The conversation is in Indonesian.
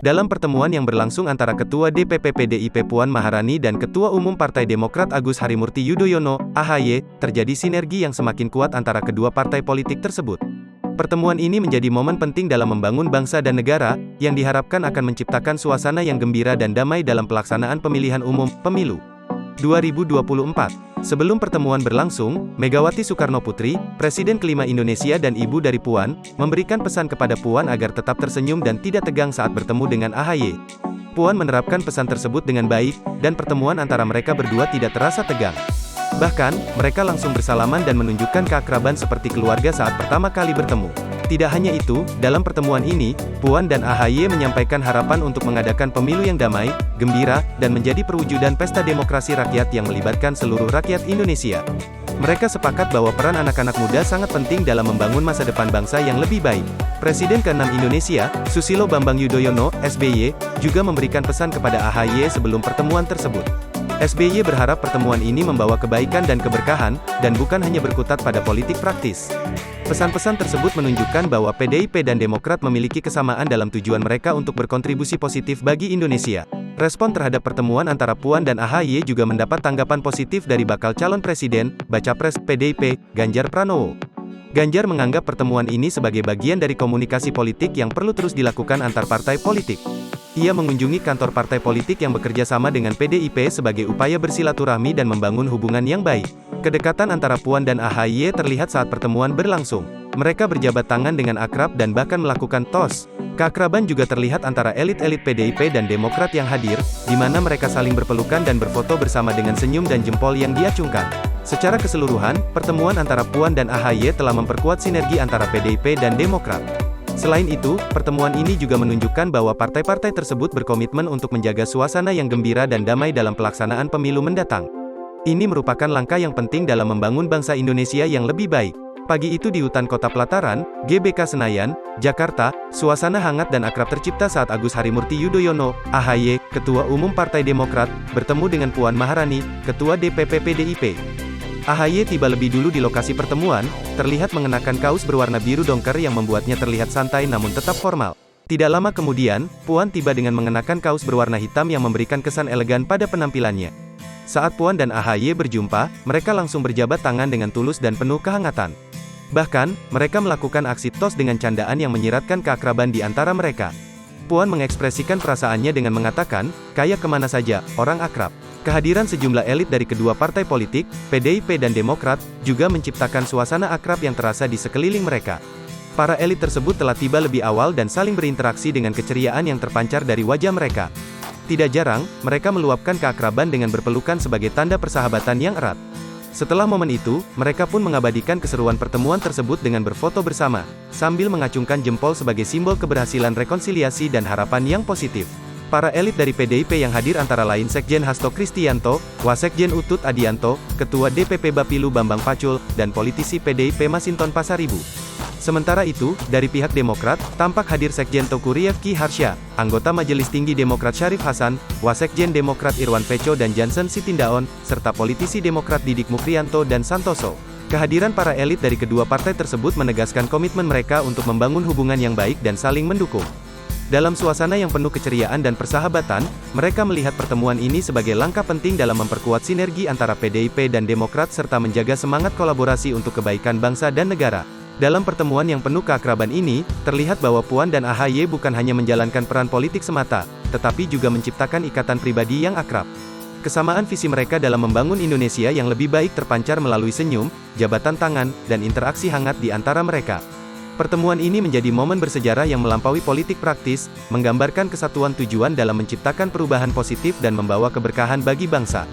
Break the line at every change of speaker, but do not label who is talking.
Dalam pertemuan yang berlangsung antara Ketua DPP PDIP Puan Maharani dan Ketua Umum Partai Demokrat Agus Harimurti Yudhoyono, AHY, terjadi sinergi yang semakin kuat antara kedua partai politik tersebut. Pertemuan ini menjadi momen penting dalam membangun bangsa dan negara, yang diharapkan akan menciptakan suasana yang gembira dan damai dalam pelaksanaan pemilihan umum, pemilu 2024. Sebelum pertemuan berlangsung, Megawati Soekarnoputri, Presiden kelima Indonesia dan ibu dari Puan, memberikan pesan kepada Puan agar tetap tersenyum dan tidak tegang saat bertemu dengan AHY. Puan menerapkan pesan tersebut dengan baik, dan pertemuan antara mereka berdua tidak terasa tegang. Bahkan, mereka langsung bersalaman dan menunjukkan keakraban seperti keluarga saat pertama kali bertemu. Tidak hanya itu, dalam pertemuan ini, Puan dan AHY menyampaikan harapan untuk mengadakan pemilu yang damai, gembira, dan menjadi perwujudan pesta demokrasi rakyat yang melibatkan seluruh rakyat Indonesia. Mereka sepakat bahwa peran anak-anak muda sangat penting dalam membangun masa depan bangsa yang lebih baik. Presiden ke-6 Indonesia, Susilo Bambang Yudhoyono, SBY, juga memberikan pesan kepada AHY sebelum pertemuan tersebut. SBY berharap pertemuan ini membawa kebaikan dan keberkahan, dan bukan hanya berkutat pada politik praktis. Pesan-pesan tersebut menunjukkan bahwa PDIP dan Demokrat memiliki kesamaan dalam tujuan mereka untuk berkontribusi positif bagi Indonesia. Respon terhadap pertemuan antara Puan dan AHY juga mendapat tanggapan positif dari bakal calon presiden, baca pres PDIP, Ganjar Pranowo. Ganjar menganggap pertemuan ini sebagai bagian dari komunikasi politik yang perlu terus dilakukan antar partai politik. Ia mengunjungi kantor partai politik yang bekerja sama dengan PDIP sebagai upaya bersilaturahmi dan membangun hubungan yang baik. Kedekatan antara Puan dan AHY terlihat saat pertemuan berlangsung. Mereka berjabat tangan dengan akrab dan bahkan melakukan tos. Keakraban juga terlihat antara elit-elit PDIP dan Demokrat yang hadir, di mana mereka saling berpelukan dan berfoto bersama dengan senyum dan jempol yang diacungkan. Secara keseluruhan, pertemuan antara Puan dan AHY telah memperkuat sinergi antara PDIP dan Demokrat. Selain itu, pertemuan ini juga menunjukkan bahwa partai-partai tersebut berkomitmen untuk menjaga suasana yang gembira dan damai dalam pelaksanaan pemilu mendatang. Ini merupakan langkah yang penting dalam membangun bangsa Indonesia yang lebih baik. Pagi itu di Hutan Kota Pelataran, GBK Senayan, Jakarta, suasana hangat dan akrab tercipta saat Agus Harimurti Yudhoyono, AHY, Ketua Umum Partai Demokrat, bertemu dengan Puan Maharani, Ketua DPP PDIP. AHY tiba lebih dulu di lokasi pertemuan, terlihat mengenakan kaos berwarna biru dongker yang membuatnya terlihat santai namun tetap formal. Tidak lama kemudian, Puan tiba dengan mengenakan kaos berwarna hitam yang memberikan kesan elegan pada penampilannya. Saat Puan dan AHY berjumpa, mereka langsung berjabat tangan dengan tulus dan penuh kehangatan. Bahkan, mereka melakukan aksi tos dengan candaan yang menyiratkan keakraban di antara mereka. Puan mengekspresikan perasaannya dengan mengatakan, "Kayak kemana saja, orang akrab." Kehadiran sejumlah elit dari kedua partai politik, PDIP dan Demokrat, juga menciptakan suasana akrab yang terasa di sekeliling mereka. Para elit tersebut telah tiba lebih awal dan saling berinteraksi dengan keceriaan yang terpancar dari wajah mereka. Tidak jarang, mereka meluapkan keakraban dengan berpelukan sebagai tanda persahabatan yang erat. Setelah momen itu, mereka pun mengabadikan keseruan pertemuan tersebut dengan berfoto bersama, sambil mengacungkan jempol sebagai simbol keberhasilan rekonsiliasi dan harapan yang positif. Para elit dari PDIP yang hadir antara lain Sekjen Hasto Kristianto, Wasekjen Utut Adianto, Ketua DPP Bapilu Bambang Pacul, dan politisi PDIP Masinton Pasaribu. Sementara itu, dari pihak Demokrat, tampak hadir Sekjen Teuku Rifki Harsha, anggota Majelis Tinggi Demokrat Syarif Hasan, Wasekjen Demokrat Irwan Peco dan Jansen Sitindaon, serta politisi Demokrat Didik Mukrianto dan Santoso. Kehadiran para elit dari kedua partai tersebut menegaskan komitmen mereka untuk membangun hubungan yang baik dan saling mendukung. Dalam suasana yang penuh keceriaan dan persahabatan, mereka melihat pertemuan ini sebagai langkah penting dalam memperkuat sinergi antara PDIP dan Demokrat serta menjaga semangat kolaborasi untuk kebaikan bangsa dan negara. Dalam pertemuan yang penuh keakraban ini, terlihat bahwa Puan dan AHY bukan hanya menjalankan peran politik semata, tetapi juga menciptakan ikatan pribadi yang akrab. Kesamaan visi mereka dalam membangun Indonesia yang lebih baik terpancar melalui senyum, jabatan tangan, dan interaksi hangat di antara mereka. Pertemuan ini menjadi momen bersejarah yang melampaui politik praktis, menggambarkan kesatuan tujuan dalam menciptakan perubahan positif dan membawa keberkahan bagi bangsa.